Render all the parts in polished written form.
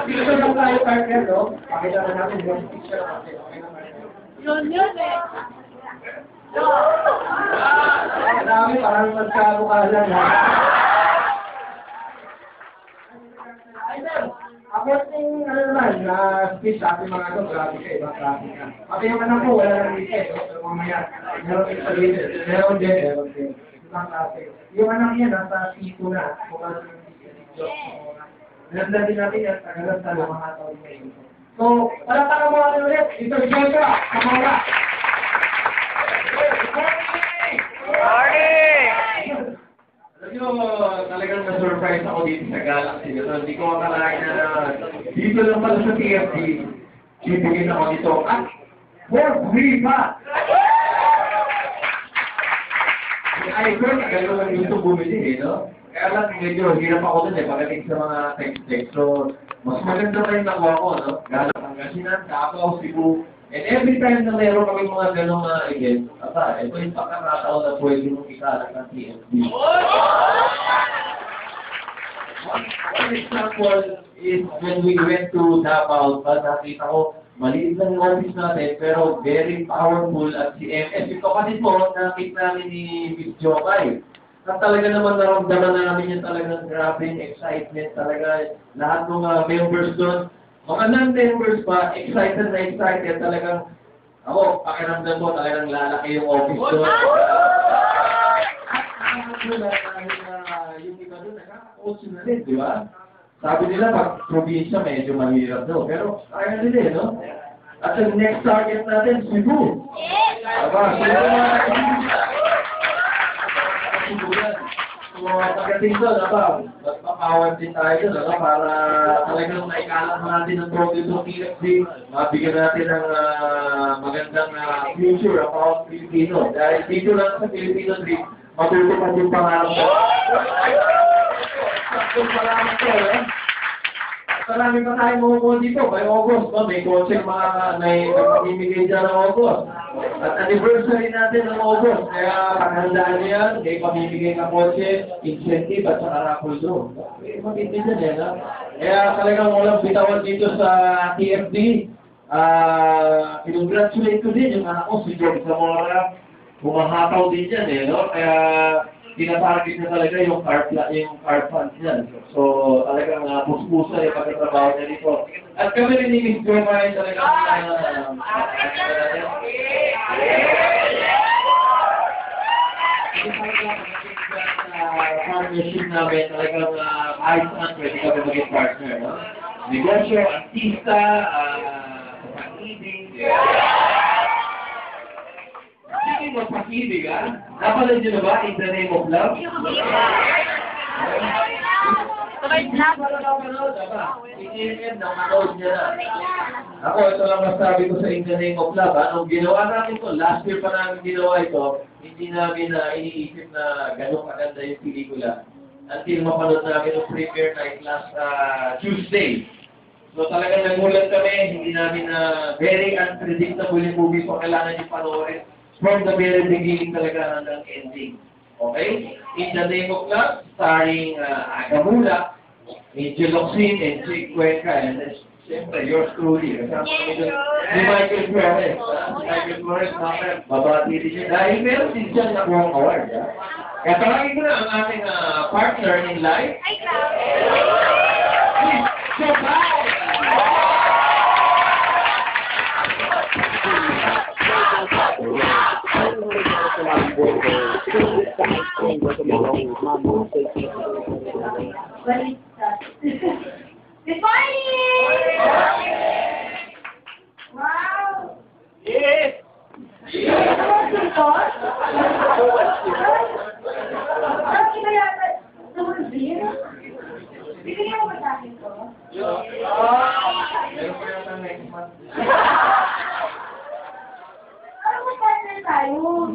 Dito lang tayo, partner, no? Pakita na natin yung picture natin. Okay naman. Yun eh. Marami, parang magkamukha lang, ha? Ako yung, ano naman, speech sa ating mga ito, grabe ka, ibang klase ka. Pati yung anak ko, wala nang ite, pero mamaya, meron yung sabihin, meron din. Ibang klase. Yung anak niya, nasa C2 na, kung ano yung video. Naglan din natin yan, tagalan sa mga taon ngayon. So, palapaka mo natin ulit, ito si Joshua, kamara. Alam nyo, talagang na-surprise ako dito sa Galaxy. So, hindi ko akalain na dito lang pala sa TFT, bibigyan ako dito. At, for free pa! Ay, ito, gano'n lang YouTube bumili, no? Kaya lang, medyo hirap ako dun pagdating sa mga text-text. So, mas maganda pa yung nakuha ko, no? Gano'n Pangasinan, Davao, Cebu. And every time na meron kami mga gano'ng event, ito yung pagkakataon na pwede mong ikalat ng TFT. One example is when we went to Davao, nakita ko, maliit lang yung office natin, pero very powerful at si MS. Yung kapatid mo, nakita namin ni Miss Jokay. At talaga naman naramdaman namin yung talagang grabe yung excitement talaga. Lahat ng members doon, mga non-members pa, excited talagang ako, pakiramdam ko talagang lalaki yung office doon. Yung iba doon, nakaka-coach na rin, di ba? Sabi nila, pag probinsya, medyo mahirap daw. Pero, kaya nila eh, no? At yung next target natin, Cebu. Aba, Cebu na Cebu yan. So, pagdating doon, magpapower din tayo doon, para talagang naikalat natin ang trophy to TFC. Mabigyan natin ng magandang future about Filipino. Dahil dito lang sa Filipino trip, matutupad yung pangarap ko. Salamat ko, eh. Marami pa tayong makukuha dito. By August, may kotse may magpapimigay dyan ng August. At anniversary natin ng August. Kaya paghandaan niyo yan, may pamimigay na kotse, incentive at saka raffle draw. Maganda dyan yan, ha? Kaya talagang walang bitawan dito sa TFD. Congratulate ko din yung anak ko, si George Zamora. Bumahataw din dyan, eh, no? Kaya tinatarget na talaga yung car funds yan. So, talagang puspusa yung pagkatrabaho niya dito. At kami rin ni Miss Jomay talagang partnership namin talagang kahit saan pwede kami maging partner. No? Negosyo, artista, pag-ibig. Speaking of pag-ibig, napalad nyo na ba in the name of love? Ako, ito lang masabi ko sa in the name of love. Nung ginawa namin ito, last year pa namin ginawa ito, hindi namin iniisip na gano'ng maganda yung pelikula. Until mapanood namin yung premiere night last Tuesday. So talagang nagulat kami, hindi namin very unpredictable yung movie, so kailangan yung panoorin. From the very beginning talaga hanggang ending. Okay? In the Name of Love, starring Agamula, Angel Locsin, and Jake Cuenca, and siyempre, yours truly. Kasama kami doon ni Michael Flores. Si Michael Flores, babati din siya. Dahil meron din siya na buong award. Kaya tawagin ko na ang ating partner in life. Please, Jokay! Good morning! Wow! Yes! Bigyan mo ba sa akin to? Meron ko yata next month. Ano mo partner tayo?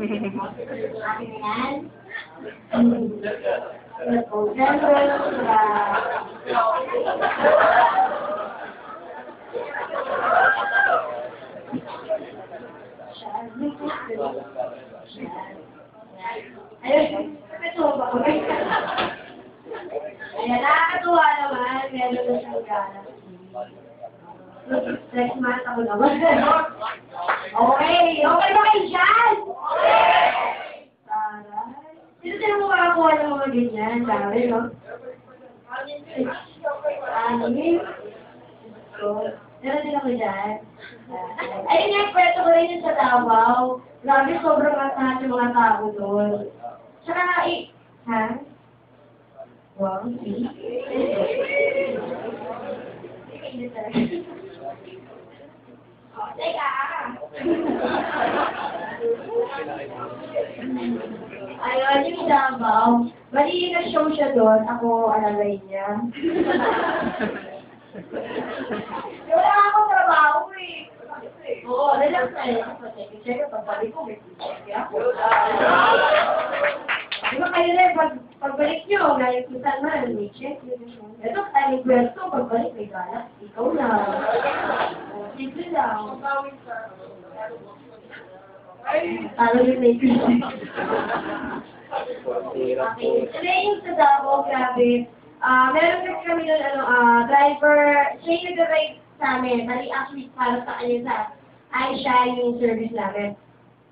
Akin na yan? Nag-o-gender. Ayun, ito ba ko? Ayan, nakakatuwa naman. Meron na siyang galaxy. Next month ako naman. Okay, okay ba kayo dyan? Taray. Sino mo makakuha ng mga ganyan? Dami, no? Amin. Meron din ako dyan. Ayun nga, pwesto ko rin yun sa Davao. Grabe, sobrang asahan yung mga tao doon. Tsaka, ha? Wow, see? Oh, teka. Ayun, yung Davao. Bali, nag-show siya doon. Ako, alagay niya. Wala akong trabaho eh. Oo, relax na yun. Check ko, pagbalik ko, may check ako. Di ba kayo rin, pagbalik nyo, gaya kusan man, may check. Ito, tayo pwesto, pagbalik, may galak. Ikaw na. Simple lang. Talo yung may pwede. Okay. Ito yung sa Davao, grabe. Meron kasi kami nun, driver, siya yung nag-ride sa amin. Bali, actually, para sa kanya sa Aisha yung service namin.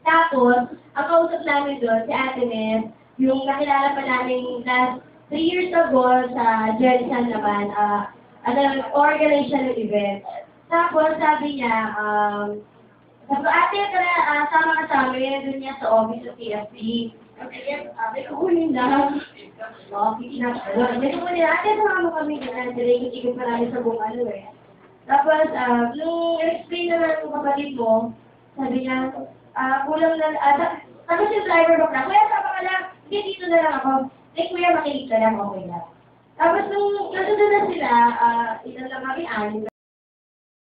Tapos, ang kausap namin doon, si Ate Ness, yung nakilala pa namin last 3 years ago sa Jerisan naman, organize siya ng event. Tapos, sabi niya, sabi, ate, sama ka sa amin, doon niya sa office sa TFC. Sabi ko, yun lang. Okay, sabi ko nila, ate, sama mo kami dyan, ikot pa namin sa buong ano eh. Tapos, nung explain naman ng kapatid mo, sabi niya, kulang na, tapos yung driver mo na, kuya, sama ka lang, hindi, dito na lang ako. Kuya, makinig ka lang, okay lang. Tapos nung nasunod na sila, ilan lang kami, 6